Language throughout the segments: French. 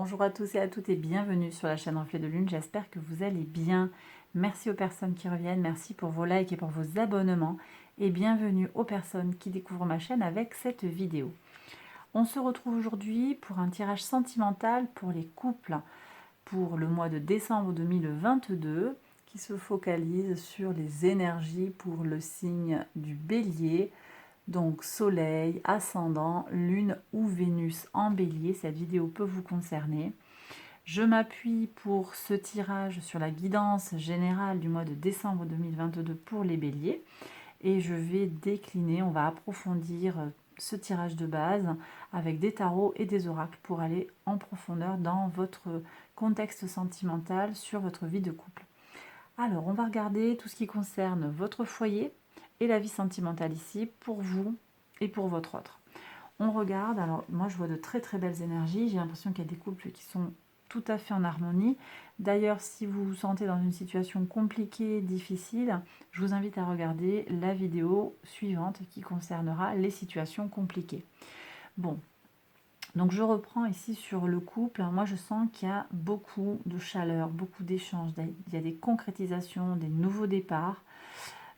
Bonjour à tous et à toutes et bienvenue sur la chaîne Reflet de Lune, j'espère que vous allez bien. Merci aux personnes qui reviennent, merci pour vos likes et pour vos abonnements et bienvenue aux personnes qui découvrent ma chaîne avec cette vidéo. On se retrouve aujourd'hui pour un tirage sentimental pour les couples pour le mois de décembre 2022 qui se focalise sur les énergies pour le signe du Bélier. Donc Soleil, Ascendant, Lune ou Vénus en Bélier, cette vidéo peut vous concerner. Je m'appuie pour ce tirage sur la guidance générale du mois de décembre 2022 pour les Béliers. Et je vais décliner, on va approfondir ce tirage de base avec des tarots et des oracles pour aller en profondeur dans votre contexte sentimental sur votre vie de couple. Alors, on va regarder tout ce qui concerne votre foyer et la vie sentimentale ici pour vous et pour votre autre. On regarde, alors moi je vois de très très belles énergies, j'ai l'impression qu'il y a des couples qui sont tout à fait en harmonie. D'ailleurs, si vous vous sentez dans une situation compliquée, difficile, je vous invite à regarder la vidéo suivante qui concernera les situations compliquées. Bon, donc je reprends ici sur le couple. Moi je sens qu'il y a beaucoup de chaleur, beaucoup d'échanges, il y a des concrétisations, des nouveaux départs.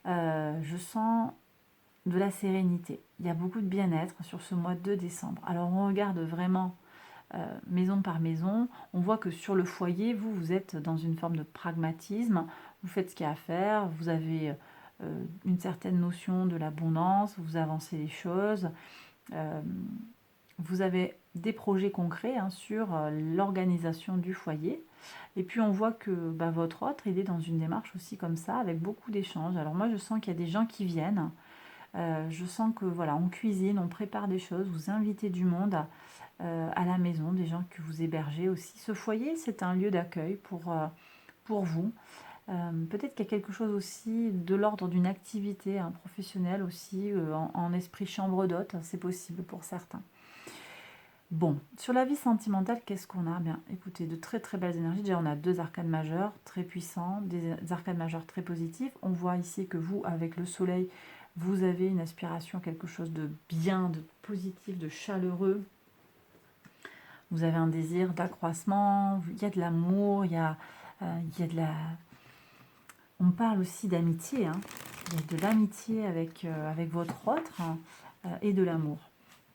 Je sens de la sérénité. Il y a beaucoup de bien-être sur ce mois de décembre. Alors on regarde vraiment maison par maison. On voit que sur le foyer, vous êtes dans une forme de pragmatisme. Vous faites ce qu'il y a à faire. Vous avez une certaine notion de l'abondance. Vous avancez les choses. Vous avez des projets concrets sur l'organisation du foyer. Et puis on voit que votre autre, il est dans une démarche aussi comme ça, avec beaucoup d'échanges. Alors moi, je sens qu'il y a des gens qui viennent. Je sens que voilà, on cuisine, on prépare des choses, vous invitez du monde à la maison, des gens que vous hébergez aussi. Ce foyer, c'est un lieu d'accueil pour vous. Peut-être qu'il y a quelque chose aussi de l'ordre d'une activité professionnelle aussi, en esprit chambre d'hôte, c'est possible pour certains. Bon, sur la vie sentimentale, qu'est-ce qu'on a? Bien, écoutez, de très très belles énergies. Déjà, on a deux arcanes majeurs très puissants, des arcanes majeurs très positifs. On voit ici que vous, avec le soleil, vous avez une aspiration à quelque chose de bien, de positif, de chaleureux. Vous avez un désir d'accroissement, il y a de l'amour, il y a de la... On parle aussi d'amitié, il y a de l'amitié avec votre autre et de l'amour.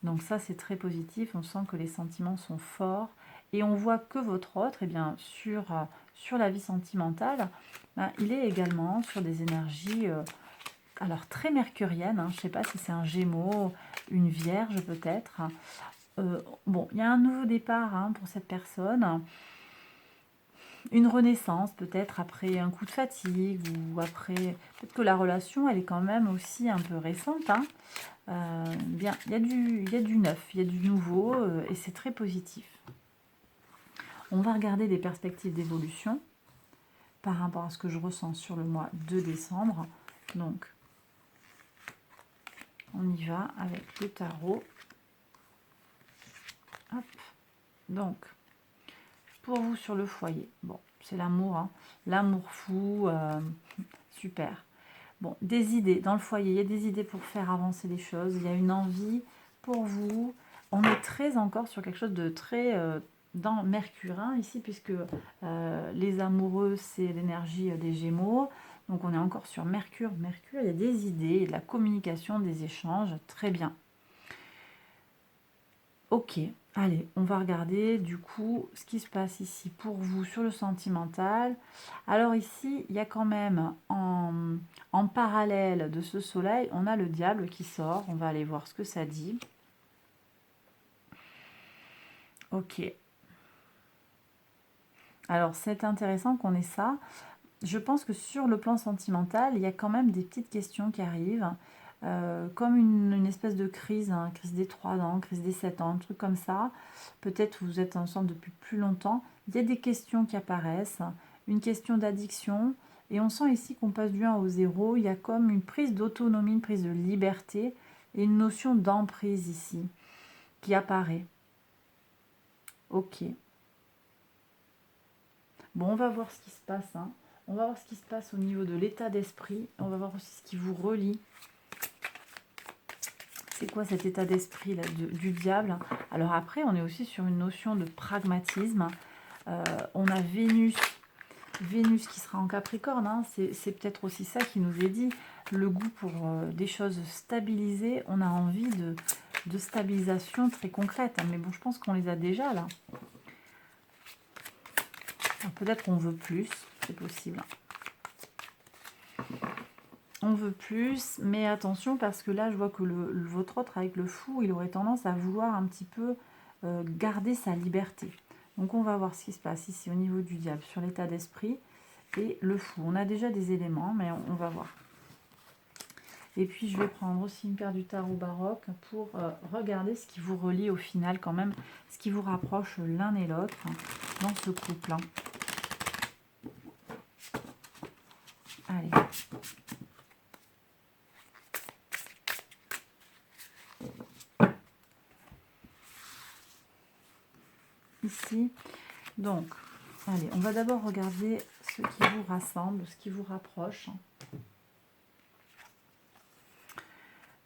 Donc ça, c'est très positif, on sent que les sentiments sont forts. Et on voit que votre autre, eh bien, sur la vie sentimentale, il est également sur des énergies alors très mercuriennes. Je ne sais pas si c'est un Gémeaux, une Vierge peut-être. Bon, il y a un nouveau départ pour cette personne. Une renaissance peut-être après un coup de fatigue ou après... Peut-être que la relation, elle est quand même aussi un peu récente. Bien, il y a du neuf, il y a du nouveau et c'est très positif. On va regarder des perspectives d'évolution par rapport à ce que je ressens sur le mois de décembre. Donc, on y va avec le tarot. Hop. Donc, pour vous sur le foyer, bon, c'est l'amour, l'amour fou, super. Bon, des idées dans le foyer, il y a des idées pour faire avancer les choses, il y a une envie pour vous. On est très encore sur quelque chose de très dans Mercure ici, puisque les amoureux, c'est l'énergie des Gémeaux. Donc on est encore sur Mercure. Mercure, il y a des idées, de la communication, des échanges, très bien. Ok, allez, on va regarder du coup ce qui se passe ici pour vous sur le sentimental. Alors ici, il y a quand même en parallèle de ce soleil, on a le diable qui sort. On va aller voir ce que ça dit. Ok. Alors c'est intéressant qu'on ait ça. Je pense que sur le plan sentimental, il y a quand même des petites questions qui arrivent. Comme une espèce de crise, crise des 3 ans, crise des 7 ans, un truc comme ça. Peut-être vous êtes ensemble depuis plus longtemps. Il y a des questions qui apparaissent, une question d'addiction. Et on sent ici qu'on passe du 1 au 0. Il y a comme une prise d'autonomie, une prise de liberté et une notion d'emprise ici qui apparaît. Ok. Bon, on va voir ce qui se passe. On va voir ce qui se passe au niveau de l'état d'esprit. On va voir aussi ce qui vous relie. C'est quoi cet état d'esprit là du diable? Alors après, on est aussi sur une notion de pragmatisme. On a Vénus qui sera en Capricorne, hein. C'est peut-être aussi ça qui nous est dit. Le goût pour des choses stabilisées. On a envie de stabilisation très concrète. Hein. Mais bon, je pense qu'on les a déjà là. Peut-être qu'on veut plus, c'est possible. On veut plus, mais attention parce que là, je vois que votre autre avec le fou, il aurait tendance à vouloir un petit peu garder sa liberté. Donc on va voir ce qui se passe ici au niveau du diable, sur l'état d'esprit et le fou. On a déjà des éléments, mais on va voir. Et puis je vais prendre aussi une carte du tarot baroque pour regarder ce qui vous relie au final quand même, ce qui vous rapproche l'un et l'autre dans ce couple. Allez. Ici, donc, allez, on va d'abord regarder ce qui vous rassemble, ce qui vous rapproche.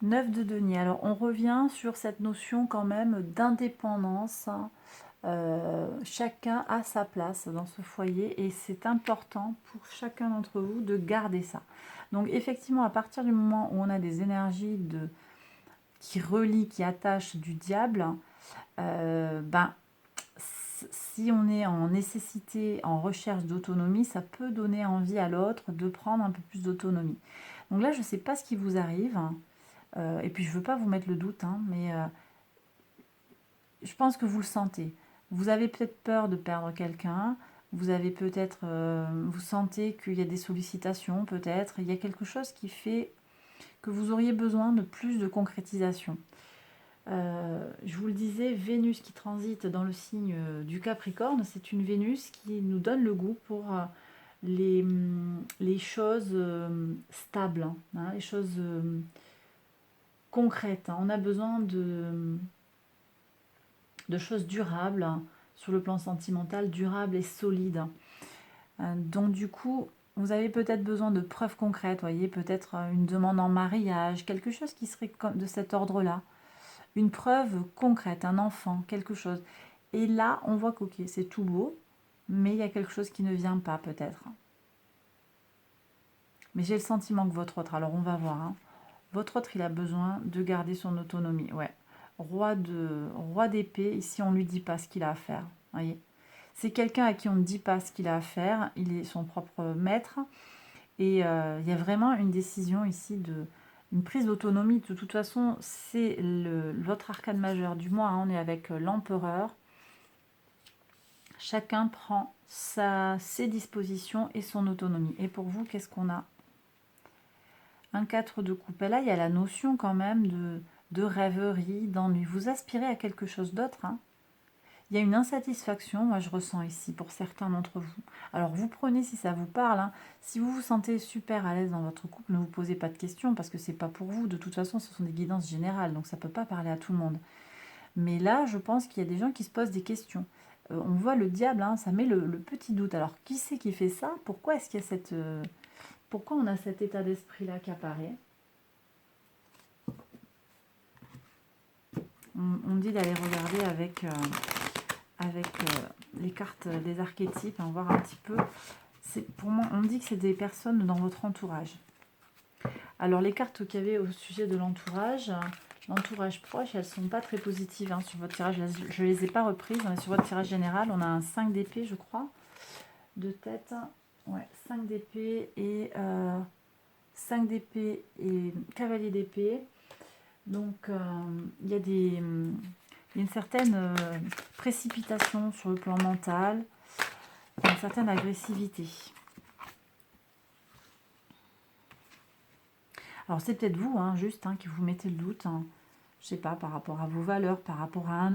9 de denier. Alors, on revient sur cette notion quand même d'indépendance. Chacun a sa place dans ce foyer et c'est important pour chacun d'entre vous de garder ça. Donc, effectivement, à partir du moment où on a des énergies qui relient, qui attachent du diable, si on est en nécessité, en recherche d'autonomie, ça peut donner envie à l'autre de prendre un peu plus d'autonomie. Donc là, je ne sais pas ce qui vous arrive. Et puis, je ne veux pas vous mettre le doute, hein, mais je pense que vous le sentez. Vous avez peut-être peur de perdre quelqu'un. Vous avez peut-être, vous sentez qu'il y a des sollicitations, peut-être. Il y a quelque chose qui fait que vous auriez besoin de plus de concrétisation. Je vous le disais, Vénus qui transite dans le signe du Capricorne, c'est une Vénus qui nous donne le goût pour les choses stables, hein, les choses concrètes. Hein. On a besoin de choses durables, hein, sur le plan sentimental, durables et solides. Donc du coup, vous avez peut-être besoin de preuves concrètes, voyez, peut-être une demande en mariage, quelque chose qui serait de cet ordre-là. Une preuve concrète, un enfant, quelque chose. Et là, on voit que c'est tout beau, mais il y a quelque chose qui ne vient pas peut-être. Mais j'ai le sentiment que votre autre, alors on va voir, hein, votre autre, il a besoin de garder son autonomie. Ouais, roi d'épée, ici on ne lui dit pas ce qu'il a à faire, voyez. C'est quelqu'un à qui on ne dit pas ce qu'il a à faire, il est son propre maître. Et il y a vraiment une décision ici une prise d'autonomie. De toute façon, c'est votre arcane majeur du mois. Hein, on est avec l'empereur. Chacun prend ses dispositions et son autonomie. Et pour vous, qu'est-ce qu'on a? Un 4 de coupe. Et là, il y a la notion quand même de rêverie, d'ennui. Vous aspirez à quelque chose d'autre. Hein. Il y a une insatisfaction, moi je ressens ici, pour certains d'entre vous. Alors vous prenez si ça vous parle. Hein. Si vous vous sentez super à l'aise dans votre couple, ne vous posez pas de questions parce que c'est pas pour vous. De toute façon, ce sont des guidances générales, donc ça ne peut pas parler à tout le monde. Mais là, je pense qu'il y a des gens qui se posent des questions. On voit le diable, hein, ça met le petit doute. Alors qui c'est qui fait ça? Pourquoi est-ce qu'il y a pourquoi on a cet état d'esprit-là qui apparaît? On dit d'aller regarder avec les cartes des archétypes, hein, voir un petit peu. Pour moi, on me dit que c'est des personnes dans votre entourage. Alors, les cartes qu'il y avait au sujet de l'entourage proche, elles ne sont pas très positives, hein, sur votre tirage. Je ne les ai pas reprises. On est sur votre tirage général. On a un 5 d'épée, je crois, de tête. Ouais, 5 d'épée et 5 d'épée et cavalier d'épée. Donc, il y a une certaine précipitation sur le plan mental, une certaine agressivité. Alors, c'est peut-être vous, hein, juste, hein, qui vous mettez le doute, hein, je sais pas, par rapport à vos valeurs, par rapport à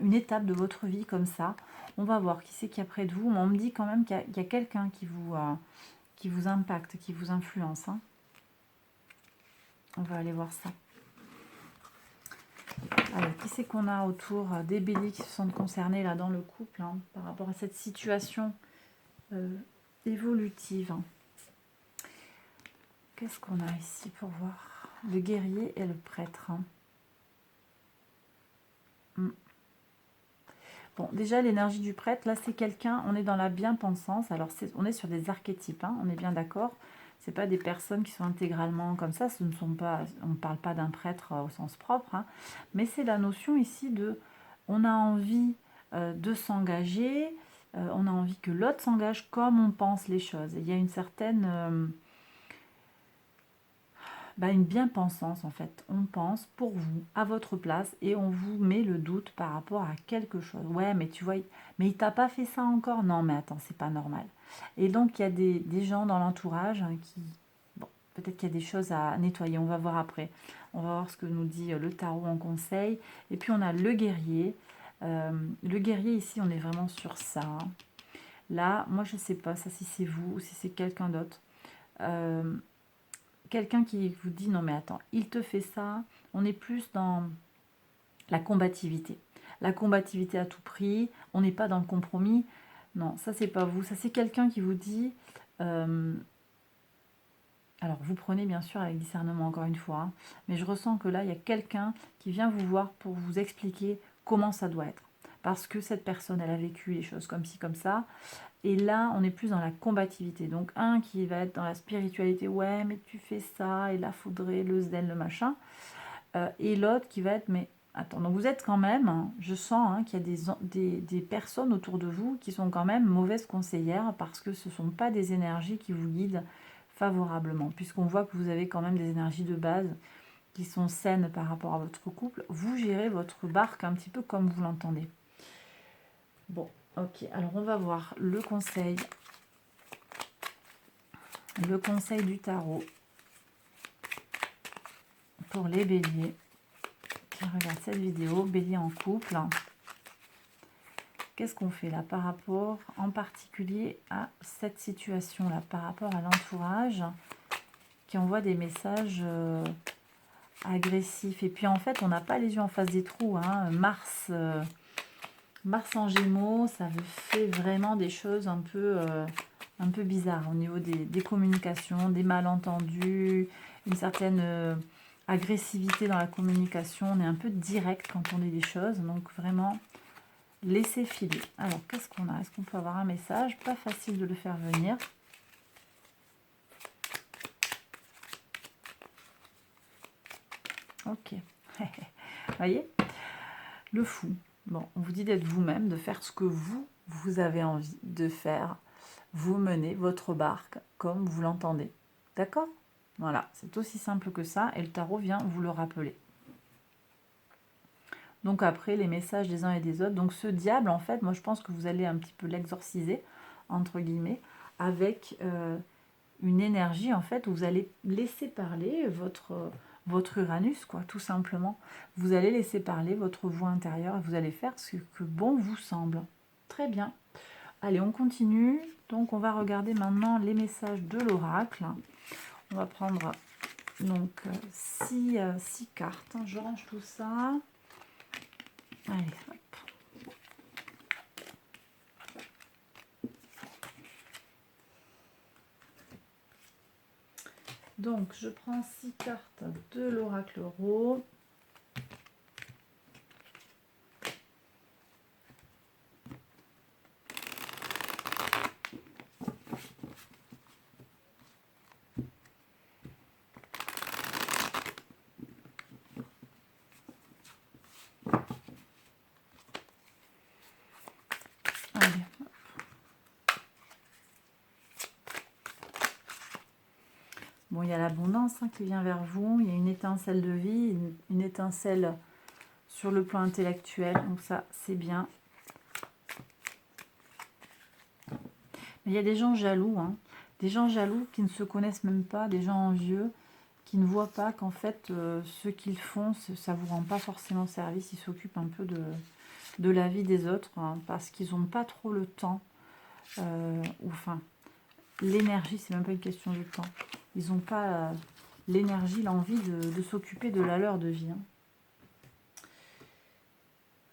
une étape de votre vie comme ça. On va voir qui c'est qu'il y a près de vous. On me dit quand même qu'il y a quelqu'un qui vous impacte, qui vous influence. Hein. On va aller voir ça. Alors, qui c'est qu'on a autour des béliers qui se sentent concernés là dans le couple, hein, par rapport à cette situation évolutive. Qu'est-ce qu'on a ici pour voir? Le guerrier et le prêtre. Hein. Mm. Bon, déjà, l'énergie du prêtre, là, c'est quelqu'un, on est dans la bien-pensance. Alors, on est sur des archétypes, hein, on est bien d'accord. Ce pas des personnes qui sont intégralement comme ça. Ce ne sont pas, on ne parle pas d'un prêtre au sens propre, hein, mais c'est la notion ici de, on a envie de s'engager, on a envie que l'autre s'engage comme on pense les choses. Et il y a une certaine... une bien-pensance en fait. On pense pour vous, à votre place, et on vous met le doute par rapport à quelque chose. Ouais, mais tu vois, mais il t'a pas fait ça encore? Non, mais attends, c'est pas normal. Et donc, il y a des gens dans l'entourage qui... Bon, peut-être qu'il y a des choses à nettoyer, on va voir après. On va voir ce que nous dit le tarot en conseil. Et puis, on a le guerrier. Le guerrier, ici, on est vraiment sur ça. Là, moi, je sais pas ça si c'est vous ou si c'est quelqu'un d'autre. Quelqu'un qui vous dit non mais attends, il te fait ça, on est plus dans la combativité. La combativité à tout prix, on n'est pas dans le compromis. Non, ça c'est pas vous, ça c'est quelqu'un qui vous dit... alors vous prenez bien sûr avec discernement encore une fois, hein, mais je ressens que là il y a quelqu'un qui vient vous voir pour vous expliquer comment ça doit être. Parce que cette personne elle a vécu les choses comme ci, comme ça. Et là, on est plus dans la combativité. Donc, un qui va être dans la spiritualité, ouais, mais tu fais ça, et là, faudrait le zen, le machin. Et l'autre qui va être, mais attends, donc vous êtes quand même, hein, je sens hein, qu'il y a des personnes autour de vous qui sont quand même mauvaises conseillères parce que ce ne sont pas des énergies qui vous guident favorablement. Puisqu'on voit que vous avez quand même des énergies de base qui sont saines par rapport à votre couple. Vous gérez votre barque un petit peu comme vous l'entendez. Bon, ok, alors on va voir le conseil du tarot pour les béliers qui regardent cette vidéo, bélier en couple. Qu'est-ce qu'on fait là par rapport en particulier à cette situation-là, par rapport à l'entourage qui envoie des messages agressifs. Et puis en fait, on n'a pas les yeux en face des trous. Hein. Mars en Gémeaux, ça fait vraiment des choses un peu bizarres au niveau des communications, des malentendus, une certaine agressivité dans la communication. On est un peu direct quand on dit des choses, donc vraiment laissez filer. Alors, qu'est-ce qu'on a? Est-ce qu'on peut avoir un message? Pas facile de le faire venir. Ok. Vous voyez? Le fou. Bon, on vous dit d'être vous-même, de faire ce que vous avez envie de faire. Vous menez votre barque comme vous l'entendez. D'accord? Voilà, c'est aussi simple que ça et le tarot vient vous le rappeler. Donc après, les messages des uns et des autres. Donc ce diable, en fait, moi je pense que vous allez un petit peu l'exorciser, entre guillemets, avec une énergie, en fait, où vous allez laisser parler votre Uranus, quoi, tout simplement. Vous allez laisser parler votre voix intérieure et vous allez faire ce que bon vous semble. Très bien. Allez, on continue. Donc, on va regarder maintenant les messages de l'oracle. On va prendre donc 6 cartes. Je range tout ça. Allez, hop. Donc, je prends 6 cartes de l'oracle Rho. Bon, il y a l'abondance qui vient vers vous, il y a une étincelle de vie, une étincelle sur le plan intellectuel, donc ça, c'est bien. Mais il y a des gens jaloux, hein, des gens jaloux qui ne se connaissent même pas, des gens envieux, qui ne voient pas qu'en fait, ce qu'ils font, ça ne vous rend pas forcément service, ils s'occupent un peu de la vie des autres, hein, parce qu'ils n'ont pas trop le temps, ou enfin, l'énergie, c'est même pas une question de temps. Ils n'ont pas l'énergie, l'envie de s'occuper de la leur de vie. Hein.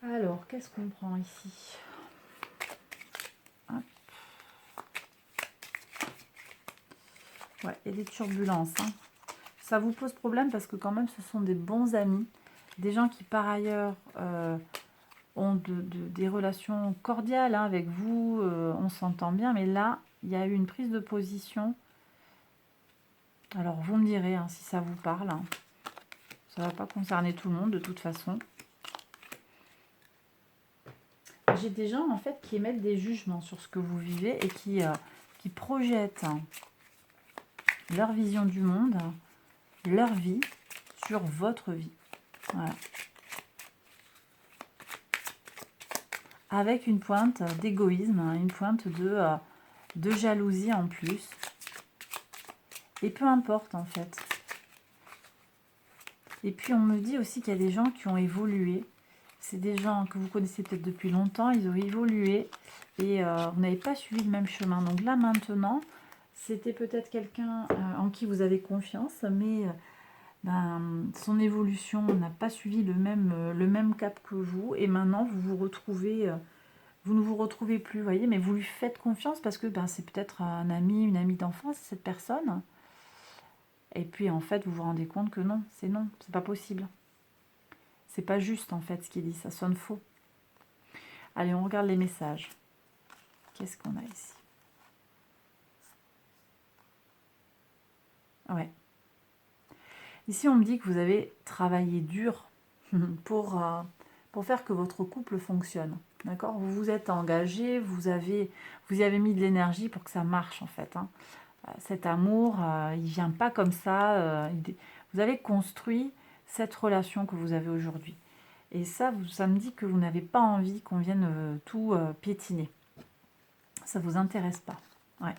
Alors, qu'est-ce qu'on prend ici? Hop. Ouais, il y a des turbulences. Hein. Ça vous pose problème parce que quand même, ce sont des bons amis. Des gens qui, par ailleurs, ont des relations cordiales hein, avec vous, on s'entend bien, mais là, il y a eu une prise de position. Alors, vous me direz hein, si ça vous parle. Hein. Ça ne va pas concerner tout le monde, de toute façon. J'ai des gens, en fait, qui émettent des jugements sur ce que vous vivez et qui projettent hein, leur vision du monde, leur vie, sur votre vie. Voilà. Avec une pointe d'égoïsme, hein, une pointe de jalousie en plus. Et peu importe, en fait. Et puis, on me dit aussi qu'il y a des gens qui ont évolué. C'est des gens que vous connaissez peut-être depuis longtemps, ils ont évolué et vous n'avez pas suivi le même chemin. Donc là, maintenant, c'était peut-être quelqu'un en qui vous avez confiance, mais son évolution n'a pas suivi le même cap que vous. Et maintenant, vous vous retrouvez, vous ne vous retrouvez plus, vous voyez, mais vous lui faites confiance parce que c'est peut-être un ami, une amie d'enfance, cette personne. Et puis, en fait, vous vous rendez compte que non, c'est pas possible. C'est pas juste, en fait, ce qu'il dit, ça sonne faux. Allez, on regarde les messages. Qu'est-ce qu'on a ici? Ouais. Ici, on me dit que vous avez travaillé dur pour faire que votre couple fonctionne. D'accord? Vous vous êtes engagé, vous y avez mis de l'énergie pour que ça marche, en fait. Hein. Cet amour, il ne vient pas comme ça. Vous avez construit cette relation que vous avez aujourd'hui. Et ça me dit que vous n'avez pas envie qu'on vienne tout piétiner. Ça ne vous intéresse pas. Ouais.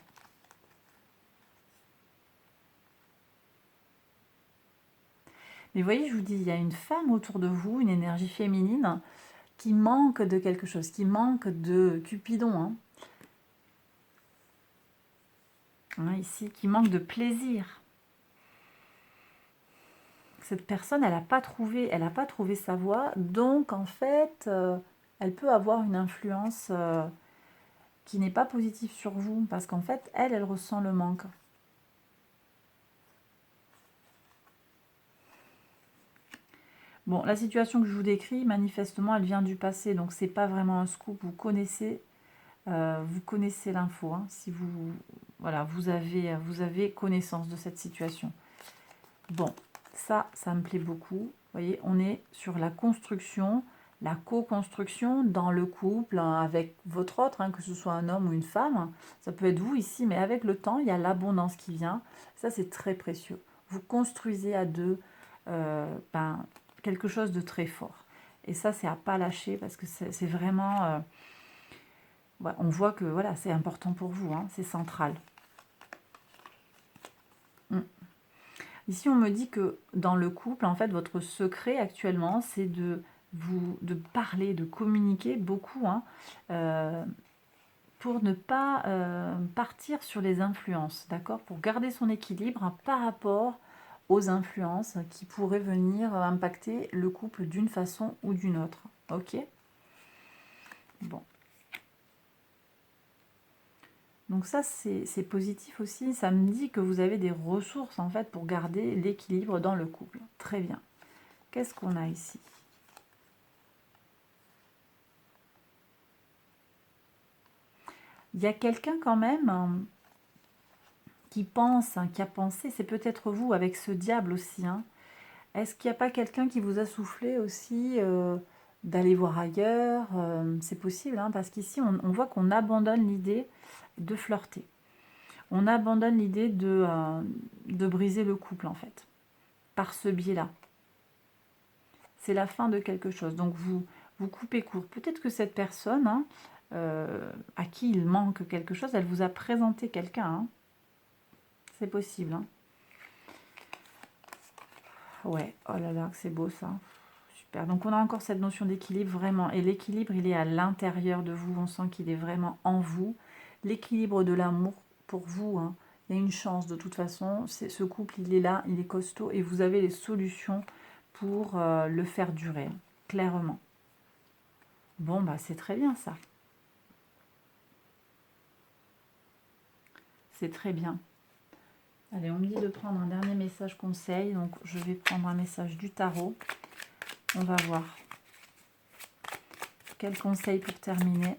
Mais vous voyez, je vous dis, il y a une femme autour de vous, une énergie féminine, qui manque de quelque chose, qui manque de Cupidon. Hein, ici, qui manque de plaisir. Cette personne, elle n'a pas trouvé sa voie, donc en fait, elle peut avoir une influence qui n'est pas positive sur vous, parce qu'en fait, elle ressent le manque. Bon, la situation que je vous décris, manifestement, elle vient du passé, donc c'est pas vraiment un scoop. Vous connaissez l'info. Hein, si voilà, vous avez connaissance de cette situation. Bon, ça me plaît beaucoup. Vous voyez, on est sur la construction, la co-construction dans le couple, hein, avec votre autre, hein, que ce soit un homme ou une femme. Ça peut être vous ici, mais avec le temps, il y a l'abondance qui vient. Ça, c'est très précieux. Vous construisez à deux quelque chose de très fort. Et ça, c'est à pas lâcher parce que c'est vraiment... on voit que voilà, c'est important pour vous, hein, c'est central. Ici, on me dit que dans le couple, en fait, votre secret actuellement, c'est de parler, de communiquer beaucoup, hein, pour ne pas partir sur les influences, d'accord? Pour garder son équilibre hein, par rapport aux influences qui pourraient venir impacter le couple d'une façon ou d'une autre. Ok? Bon. Donc ça, c'est positif aussi. Ça me dit que vous avez des ressources, en fait, pour garder l'équilibre dans le couple. Très bien. Qu'est-ce qu'on a ici? Il y a quelqu'un quand même qui pense, hein, qui a pensé, c'est peut-être vous avec ce diable aussi. Hein. Est-ce qu'il n'y a pas quelqu'un qui vous a soufflé aussi d'aller voir ailleurs? C'est possible, hein, parce qu'ici, on voit qu'on abandonne l'idée de flirter. On abandonne l'idée de briser le couple, en fait, par ce biais-là. C'est la fin de quelque chose. Donc, vous coupez court. Peut-être que cette personne, hein, à qui il manque quelque chose, elle vous a présenté quelqu'un. Hein. C'est possible. Hein. Ouais, oh là là, c'est beau ça. Super. Donc, on a encore cette notion d'équilibre, vraiment. Et l'équilibre, il est à l'intérieur de vous. On sent qu'il est vraiment en vous. L'équilibre de l'amour, pour vous, hein, il y a une chance de toute façon. Ce couple, il est là, il est costaud. Et vous avez les solutions pour le faire durer, clairement. Bon, bah c'est très bien ça. C'est très bien. Allez, on me dit de prendre un dernier message conseil. Donc, je vais prendre un message du tarot. On va voir. Quel conseil pour terminer?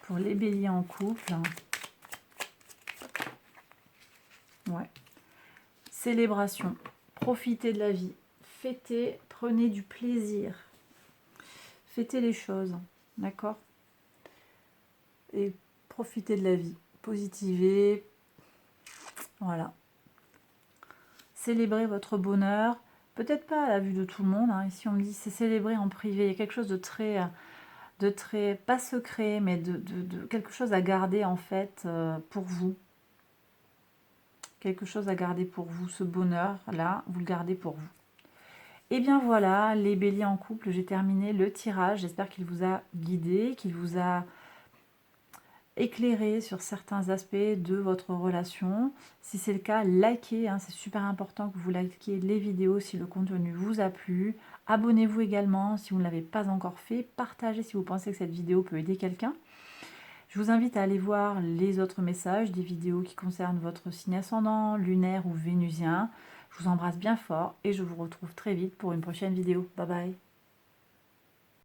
Pour les béliers en couple. Ouais. Célébration. Profitez de la vie. Fêtez, prenez du plaisir. Fêtez les choses. D'accord? Et profitez de la vie. Positivez. Voilà. Célébrez votre bonheur. Peut-être pas à la vue de tout le monde. Hein. Ici, on me dit c'est célébrer en privé. Il y a quelque chose de très pas secret, mais de quelque chose à garder en fait pour vous. Quelque chose à garder pour vous. Ce bonheur-là, vous le gardez pour vous. Et bien voilà, les béliers en couple, j'ai terminé le tirage. J'espère qu'il vous a guidé, qu'il vous a éclairé sur certains aspects de votre relation. Si c'est le cas, likez, hein, c'est super important que vous likiez les vidéos si le contenu vous a plu. Abonnez-vous également si vous ne l'avez pas encore fait. Partagez si vous pensez que cette vidéo peut aider quelqu'un. Je vous invite à aller voir les autres messages, des vidéos qui concernent votre signe ascendant, lunaire ou vénusien. Je vous embrasse bien fort et je vous retrouve très vite pour une prochaine vidéo. Bye bye.